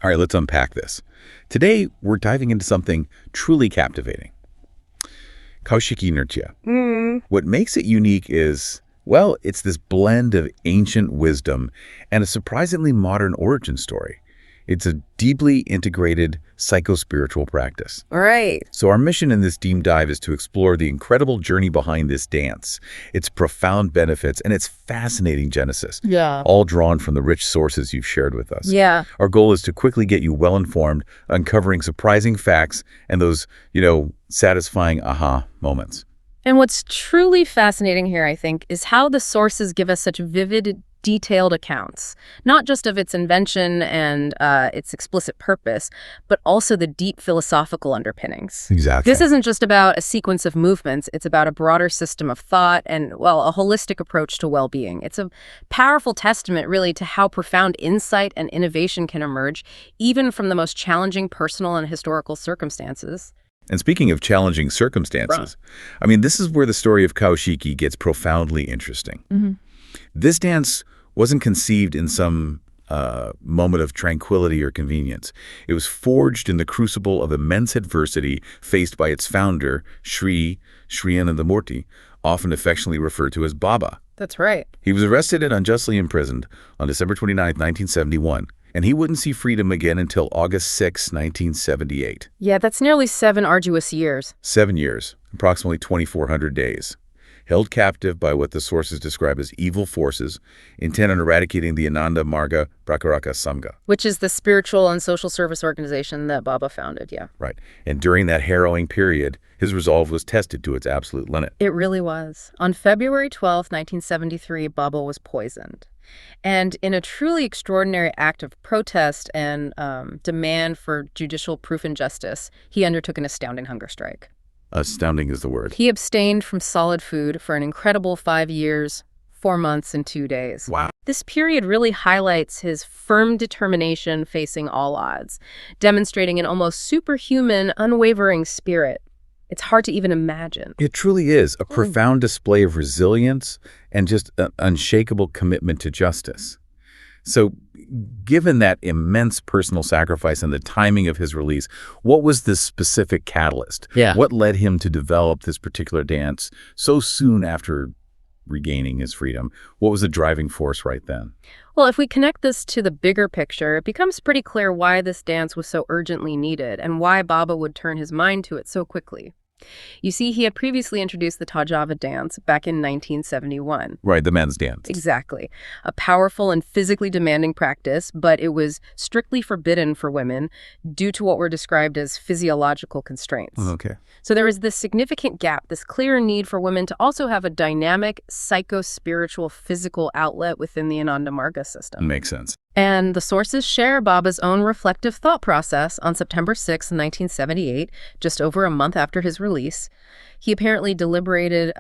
All right, let's unpack this. Today, we're diving into something truly captivating. Kaoshikii nurtia. What makes it unique is, well, it's this blend of ancient wisdom and a surprisingly modern origin story. It's a deeply integrated psycho-spiritual practice. Right. So our mission in this deep dive is to explore the incredible journey behind this dance, its profound benefits, and its fascinating genesis. Yeah. All drawn from the rich sources you've shared with us. Yeah. Our goal is to quickly get you well-informed, uncovering surprising facts and those, satisfying aha moments. And what's truly fascinating here, I think, is how the sources give us such vivid, detailed accounts, not just of its invention and its explicit purpose, but also the deep philosophical underpinnings. Exactly. This isn't just about a sequence of movements. It's about a broader system of thought and, well, a holistic approach to well-being. It's a powerful testament, really, to how profound insight and innovation can emerge, even from the most challenging personal and historical circumstances. And speaking of challenging circumstances, this is where the story of Kaoshikii gets profoundly interesting. This dance wasn't conceived in some moment of tranquility or convenience. It was forged in the crucible of immense adversity faced by its founder, Shrii Shrii Ánandamúrtiji, often affectionately referred to as Baba. That's right. He was arrested and unjustly imprisoned on December 29, 1971, and he wouldn't see freedom again until August 6, 1978. Yeah, that's nearly 7 arduous years. 7 years, approximately 2,400 days. Held captive by what the sources describe as evil forces, intent on eradicating the Ananda Marga Prakaraka Sangha. Which is the spiritual and social service organization that Baba founded, yeah. Right. And during that harrowing period, his resolve was tested to its absolute limit. It really was. On February 12, 1973, Baba was poisoned. And in a truly extraordinary act of protest and demand for judicial proof and justice, he undertook an astounding hunger strike. Astounding is the word. He abstained from solid food for an incredible 5 years, 4 months, and 2 days. Wow. This period really highlights his firm determination facing all odds, demonstrating an almost superhuman, unwavering spirit. It's hard to even imagine. It truly is a profound display of resilience and just an unshakable commitment to justice. So, given that immense personal sacrifice and the timing of his release, what was the specific catalyst? Yeah. What led him to develop this particular dance so soon after regaining his freedom? What was the driving force right then? Well, if we connect this to the bigger picture, it becomes pretty clear why this dance was so urgently needed and why Baba would turn his mind to it so quickly. You see, he had previously introduced the Tajava dance back in 1971. Right, the men's dance. Exactly. A powerful and physically demanding practice, but it was strictly forbidden for women due to what were described as physiological constraints. Okay. So there was this significant gap, this clear need for women to also have a dynamic, psycho-spiritual, physical outlet within the Ananda Marga system. Makes sense. And the sources share Baba's own reflective thought process on September 6, 1978, just over a month after his release. He apparently deliberated,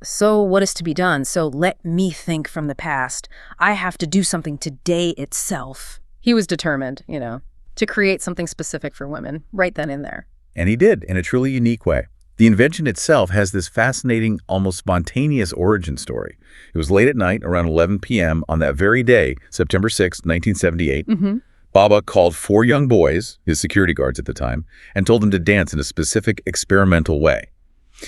so what is to be done? So let me think from the past. I have to do something today itself. He was determined, to create something specific for women right then and there. And he did, in a truly unique way. The invention itself has this fascinating, almost spontaneous origin story. It was late at night, around 11 p.m. on that very day, September 6, 1978. Baba called 4 young boys, his security guards at the time, and told them to dance in a specific experimental way.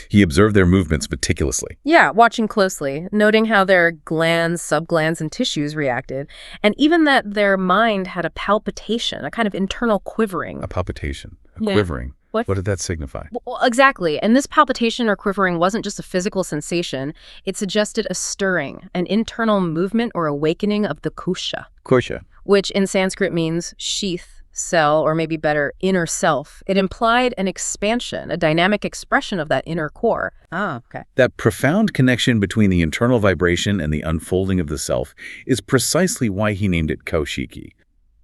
He observed their movements meticulously. Yeah, watching closely, noting how their glands, subglands, and tissues reacted, and even that their mind had a palpitation, a kind of internal quivering. A palpitation, quivering. What did that signify? Well, exactly. And this palpitation or quivering wasn't just a physical sensation. It suggested a stirring, an internal movement or awakening of the kosha. Kosha. Which in Sanskrit means sheath, cell, or maybe better, inner self. It implied an expansion, a dynamic expression of that inner core. Ah, okay. That profound connection between the internal vibration and the unfolding of the self is precisely why he named it Kaoshikii.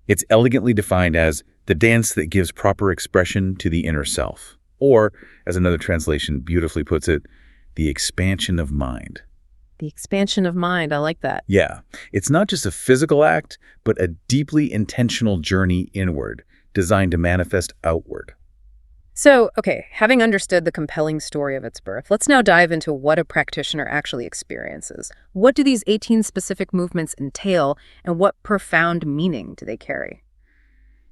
It's elegantly defined as the dance that gives proper expression to the inner self. Or, as another translation beautifully puts it, the expansion of mind. The expansion of mind, I like that. Yeah, it's not just a physical act, but a deeply intentional journey inward, designed to manifest outward. So, okay, having understood the compelling story of its birth, let's now dive into what a practitioner actually experiences. What do these 18 specific movements entail, and what profound meaning do they carry?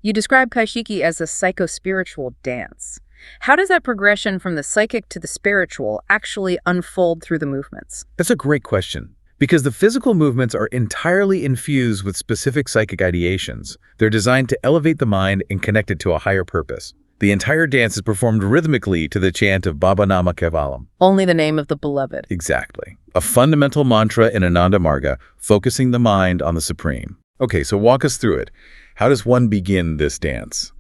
You describe Kaoshikii as a psycho-spiritual dance. How does that progression from the psychic to the spiritual actually unfold through the movements? That's a great question. Because the physical movements are entirely infused with specific psychic ideations. They're designed to elevate the mind and connect it to a higher purpose. The entire dance is performed rhythmically to the chant of Baba Nama Kevalam. Only the name of the beloved. Exactly. A fundamental mantra in Ananda Marga, focusing the mind on the Supreme. Okay, so walk us through it. How does one begin this dance?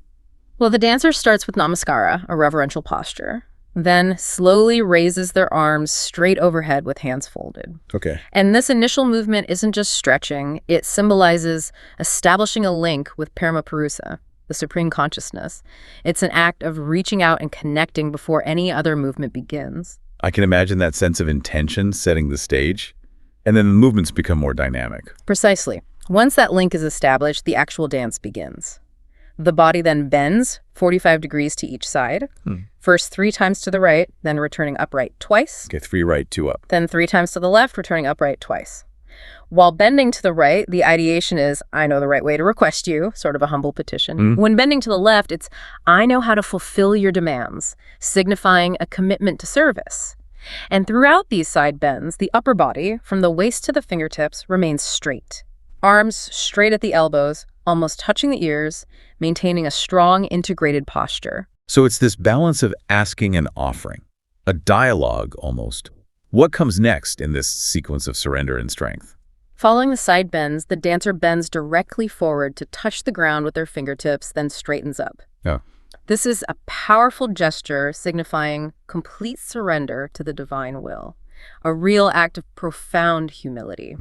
Well, the dancer starts with namaskara, a reverential posture, then slowly raises their arms straight overhead with hands folded. Okay. And this initial movement isn't just stretching, it symbolizes establishing a link with Paramapurusa, the Supreme Consciousness. It's an act of reaching out and connecting before any other movement begins. I can imagine that sense of intention setting the stage, and then the movements become more dynamic. Precisely. Once that link is established, the actual dance begins. The body then bends 45 degrees to each side, first 3 times to the right, then returning upright twice. Okay, 3 right, 2 up. Then 3 times to the left, returning upright twice. While bending to the right, the ideation is, I know the right way to request you, sort of a humble petition. When bending to the left, it's, I know how to fulfill your demands, signifying a commitment to service. And throughout these side bends, the upper body, from the waist to the fingertips, remains straight. Arms straight at the elbows, almost touching the ears, maintaining a strong, integrated posture. So it's this balance of asking and offering, a dialogue almost. What comes next in this sequence of surrender and strength? Following the side bends, the dancer bends directly forward to touch the ground with their fingertips, then straightens up. Oh. This is a powerful gesture signifying complete surrender to the divine will, a real act of profound humility.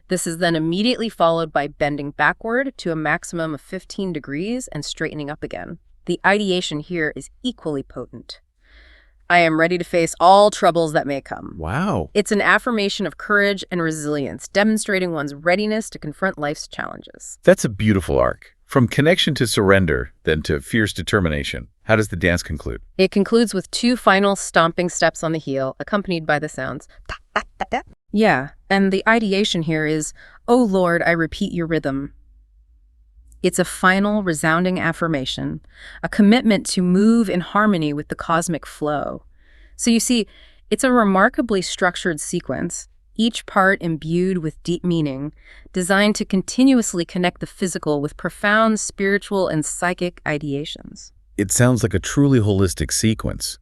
This is then immediately followed by bending backward to a maximum of 15 degrees and straightening up again. The ideation here is equally potent. I am ready to face all troubles that may come. Wow. It's an affirmation of courage and resilience, demonstrating one's readiness to confront life's challenges. That's a beautiful arc. From connection to surrender, then to fierce determination. How does the dance conclude? It concludes with 2 final stomping steps on the heel, accompanied by the sounds. Ta, ta, ta, ta. Yeah, and the ideation here is, "Oh Lord, I repeat your rhythm." It's a final, resounding affirmation, a commitment to move in harmony with the cosmic flow. So you see, it's a remarkably structured sequence, each part imbued with deep meaning, designed to continuously connect the physical with profound spiritual and psychic ideations. It sounds like a truly holistic sequence.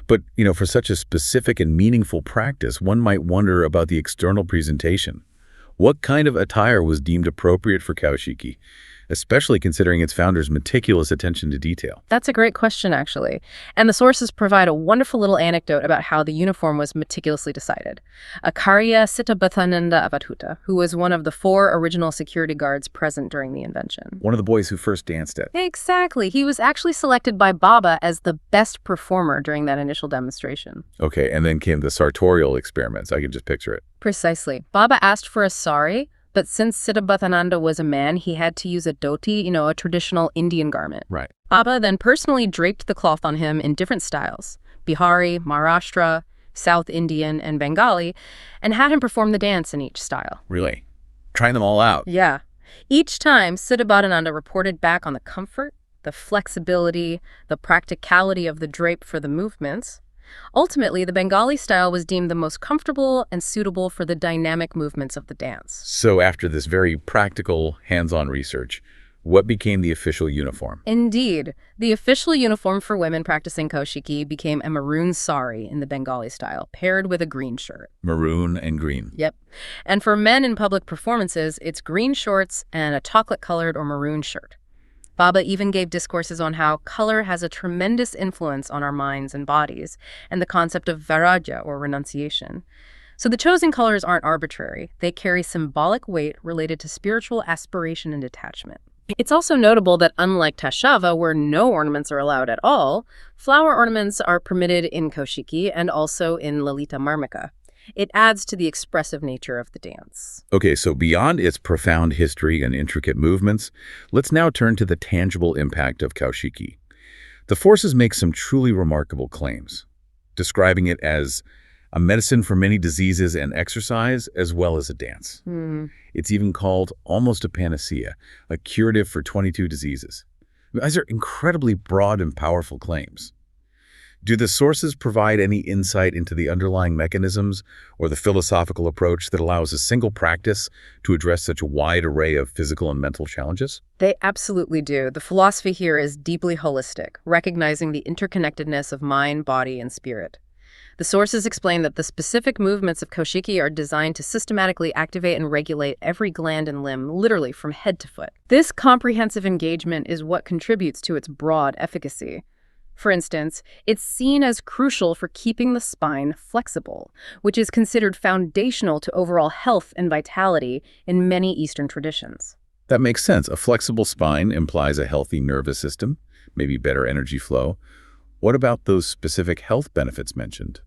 But, for such a specific and meaningful practice, one might wonder about the external presentation. What kind of attire was deemed appropriate for Kaoshikii, especially considering its founder's meticulous attention to detail? That's a great question, actually. And the sources provide a wonderful little anecdote about how the uniform was meticulously decided. Acharya Sitabhathananda Avadhuta, who was one of the 4 original security guards present during the invention. One of the boys who first danced it. Exactly. He was actually selected by Baba as the best performer during that initial demonstration. Okay, and then came the sartorial experiments. I can just picture it. Precisely. Baba asked for a sari, but since Siddhabhathananda was a man, he had to use a dhoti, a traditional Indian garment. Right. Baba then personally draped the cloth on him in different styles, Bihari, Maharashtra, South Indian, and Bengali, and had him perform the dance in each style. Really? Trying them all out? Yeah. Each time, Siddhabhathananda reported back on the comfort, the flexibility, the practicality of the drape for the movements. Ultimately, the Bengali style was deemed the most comfortable and suitable for the dynamic movements of the dance. So after this very practical, hands-on research, what became the official uniform? Indeed. The official uniform for women practicing Kaoshikii became a maroon sari in the Bengali style, paired with a green shirt. Maroon and green. Yep. And for men in public performances, it's green shorts and a chocolate-colored or maroon shirt. Baba even gave discourses on how color has a tremendous influence on our minds and bodies, and the concept of vairagya, or renunciation. So the chosen colors aren't arbitrary. They carry symbolic weight related to spiritual aspiration and detachment. It's also notable that unlike Tashava, where no ornaments are allowed at all, flower ornaments are permitted in Kaoshikii and also in Lalita Marmika. It adds to the expressive nature of the dance. Okay, so beyond its profound history and intricate movements, let's now turn to the tangible impact of Kaoshikii. The forces make some truly remarkable claims, describing it as a medicine for many diseases and exercise, as well as a dance. It's even called almost a panacea, a curative for 22 diseases. These are incredibly broad and powerful claims. Do the sources provide any insight into the underlying mechanisms or the philosophical approach that allows a single practice to address such a wide array of physical and mental challenges? They absolutely do. The philosophy here is deeply holistic, recognizing the interconnectedness of mind, body, and spirit. The sources explain that the specific movements of Kaoshikii are designed to systematically activate and regulate every gland and limb, literally from head to foot. This comprehensive engagement is what contributes to its broad efficacy. For instance, it's seen as crucial for keeping the spine flexible, which is considered foundational to overall health and vitality in many Eastern traditions. That makes sense. A flexible spine implies a healthy nervous system, maybe better energy flow. What about those specific health benefits mentioned?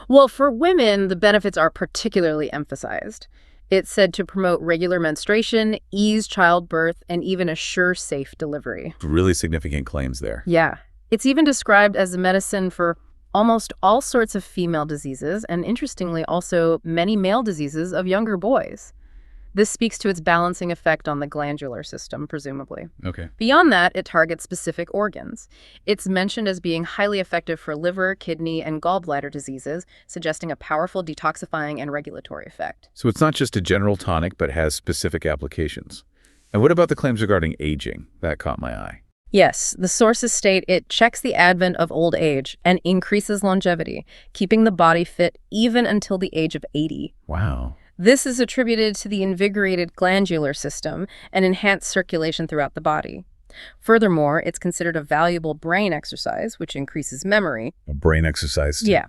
Well, for women, the benefits are particularly emphasized. It's said to promote regular menstruation, ease childbirth, and even assure safe delivery. Really significant claims there. Yeah. It's even described as a medicine for almost all sorts of female diseases, and interestingly also many male diseases of younger boys. This speaks to its balancing effect on the glandular system, presumably. Okay. Beyond that, it targets specific organs. It's mentioned as being highly effective for liver, kidney, and gallbladder diseases, suggesting a powerful detoxifying and regulatory effect. So it's not just a general tonic, but has specific applications. And what about the claims regarding aging? That caught my eye. Yes, the sources state it checks the advent of old age and increases longevity, keeping the body fit even until the age of 80. Wow. This is attributed to the invigorated glandular system and enhanced circulation throughout the body. Furthermore, it's considered a valuable brain exercise, which increases memory. A brain exercise? Yeah.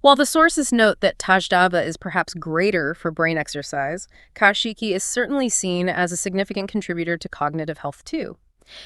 While the sources note that Tajdava is perhaps greater for brain exercise, Kaoshikii is certainly seen as a significant contributor to cognitive health too.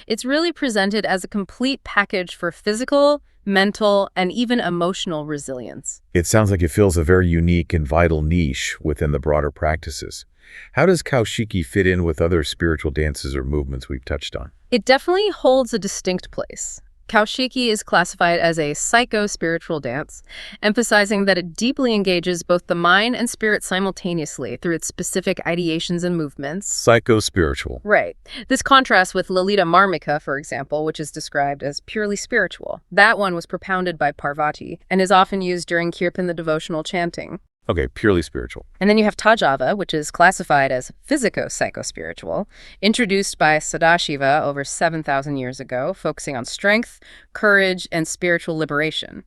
It's really presented as a complete package for physical, mental, and even emotional resilience. It sounds like it fills a very unique and vital niche within the broader practices. How does Kaoshikii fit in with other spiritual dances or movements we've touched on? It definitely holds a distinct place. Kaoshikii is classified as a psycho-spiritual dance, emphasizing that it deeply engages both the mind and spirit simultaneously through its specific ideations and movements. Psycho-spiritual. Right. This contrasts with Lalita Marmika, for example, which is described as purely spiritual. That one was propounded by Parvati and is often used during Kirtan, the devotional chanting. Okay, purely spiritual. And then you have Tajdava, which is classified as physico-psycho-spiritual, introduced by Sadashiva over 7,000 years ago, focusing on strength, courage, and spiritual liberation.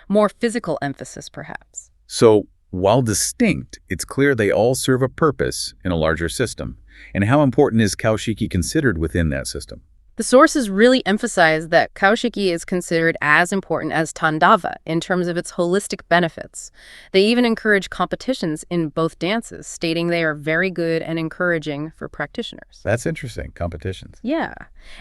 More physical emphasis, perhaps. So, while distinct, it's clear they all serve a purpose in a larger system. And how important is Kaoshikii considered within that system? The sources really emphasize that Kaoshikii is considered as important as Tandava in terms of its holistic benefits. They even encourage competitions in both dances, stating they are very good and encouraging for practitioners. That's interesting, competitions. Yeah.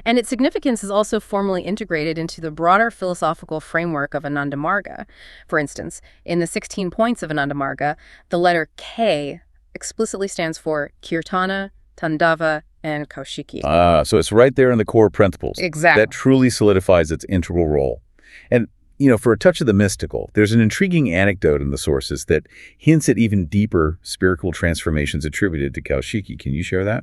And its significance is also formally integrated into the broader philosophical framework of Ānandamarga. For instance, in the 16 points of Ānandamarga, the letter K explicitly stands for Kirtana, Tandava, and Kaoshikii. So it's right there in the core principles. Exactly. That truly solidifies its integral role. And, for a touch of the mystical, there's an intriguing anecdote in the sources that hints at even deeper spiritual transformations attributed to Kaoshikii. Can you share that?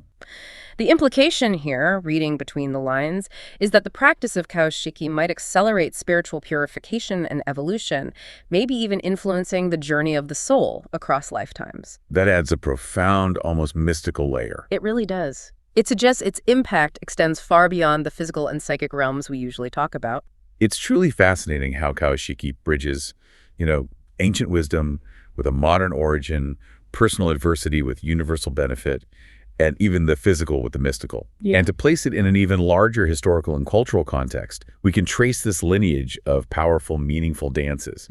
The implication here, reading between the lines, is that the practice of Kaoshikii might accelerate spiritual purification and evolution, maybe even influencing the journey of the soul across lifetimes. That adds a profound, almost mystical layer. It really does. It suggests its impact extends far beyond the physical and psychic realms we usually talk about. It's truly fascinating how Kaoshikii bridges, ancient wisdom with a modern origin, personal adversity with universal benefit, and even the physical with the mystical. Yeah. And to place it in an even larger historical and cultural context, we can trace this lineage of powerful, meaningful dances.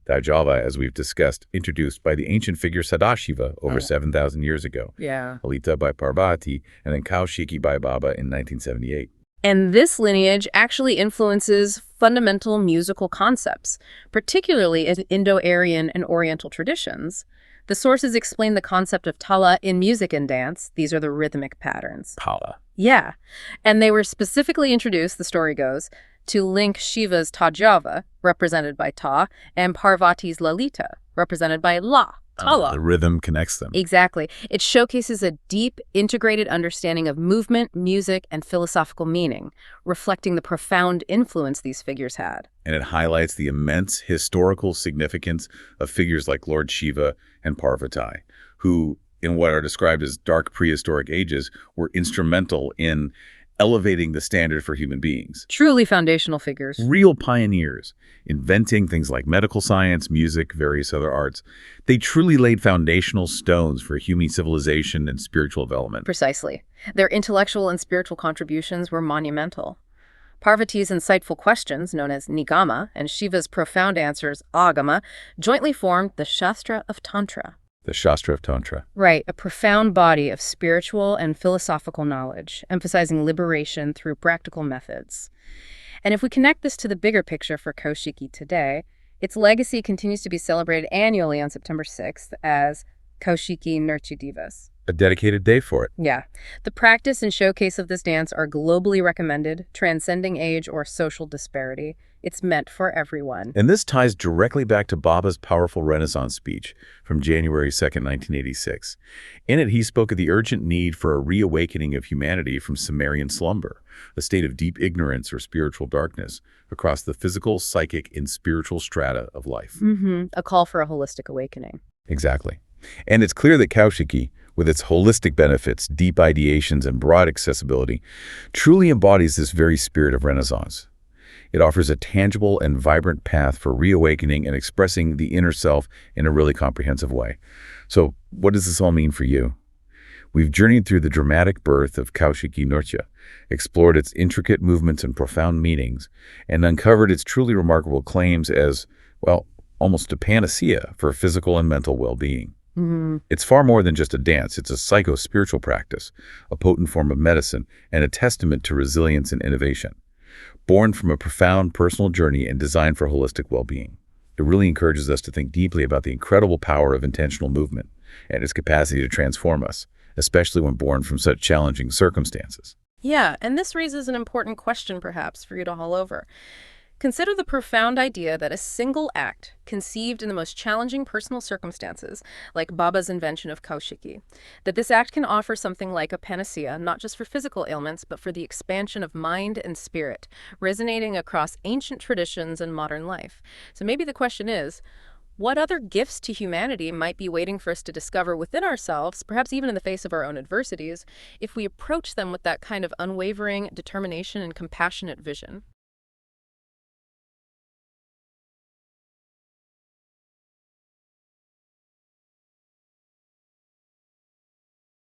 Tajdava, as we've discussed, introduced by the ancient figure Sadashiva over 7,000 years ago. Yeah. Lalita by Parvati, and then Kaoshikii by Baba in 1978. And this lineage actually influences fundamental musical concepts, particularly in Indo-Aryan and Oriental traditions. The sources explain the concept of tala in music and dance. These are the rhythmic patterns. Tala. Yeah. And they were specifically introduced, the story goes, to link Shiva's Tajdava, represented by Ta, and Parvati's Lalita, represented by La. Tala. The rhythm connects them. Exactly. It showcases a deep, integrated understanding of movement, music, and philosophical meaning, reflecting the profound influence these figures had. And it highlights the immense historical significance of figures like Lord Shiva and Parvati, who, in what are described as dark prehistoric ages, were instrumental in elevating the standard for human beings. Truly foundational figures. Real pioneers, inventing things like medical science, music, various other arts. They truly laid foundational stones for human civilization and spiritual development. Precisely. Their intellectual and spiritual contributions were monumental. Parvati's insightful questions, known as Nigama, and Shiva's profound answers, Agama, jointly formed the Shastra of Tantra. The Shastra of Tantra. Right, a profound body of spiritual and philosophical knowledge, emphasizing liberation through practical methods. And if we connect this to the bigger picture for Kaoshikii today, its legacy continues to be celebrated annually on September 6th as Kaoshikii Nirchi Divas. A dedicated day for it. Yeah. The practice and showcase of this dance are globally recommended, transcending age or social disparity. It's meant for everyone. And this ties directly back to Baba's powerful Renaissance speech from January 2nd, 1986. In it, he spoke of the urgent need for a reawakening of humanity from Sumerian slumber, a state of deep ignorance or spiritual darkness across the physical, psychic, and spiritual strata of life. A call for a holistic awakening. Exactly. And it's clear that Kaoshikii, with its holistic benefits, deep ideations, and broad accessibility, truly embodies this very spirit of Renaissance. It offers a tangible and vibrant path for reawakening and expressing the inner self in a really comprehensive way. So what does this all mean for you? We've journeyed through the dramatic birth of Kaoshikii Nirtya, explored its intricate movements and profound meanings, and uncovered its truly remarkable claims as, well, almost a panacea for physical and mental well-being. It's far more than just a dance. It's a psycho-spiritual practice, a potent form of medicine, and a testament to resilience and innovation. Born from a profound personal journey and designed for holistic well-being. It really encourages us to think deeply about the incredible power of intentional movement and its capacity to transform us, especially when born from such challenging circumstances. Yeah, and this raises an important question, perhaps, for you to mull over. Consider the profound idea that a single act, conceived in the most challenging personal circumstances, like Baba's invention of Kaoshikii, that this act can offer something like a panacea, not just for physical ailments, but for the expansion of mind and spirit, resonating across ancient traditions and modern life. So maybe the question is, what other gifts to humanity might be waiting for us to discover within ourselves, perhaps even in the face of our own adversities, if we approach them with that kind of unwavering determination and compassionate vision?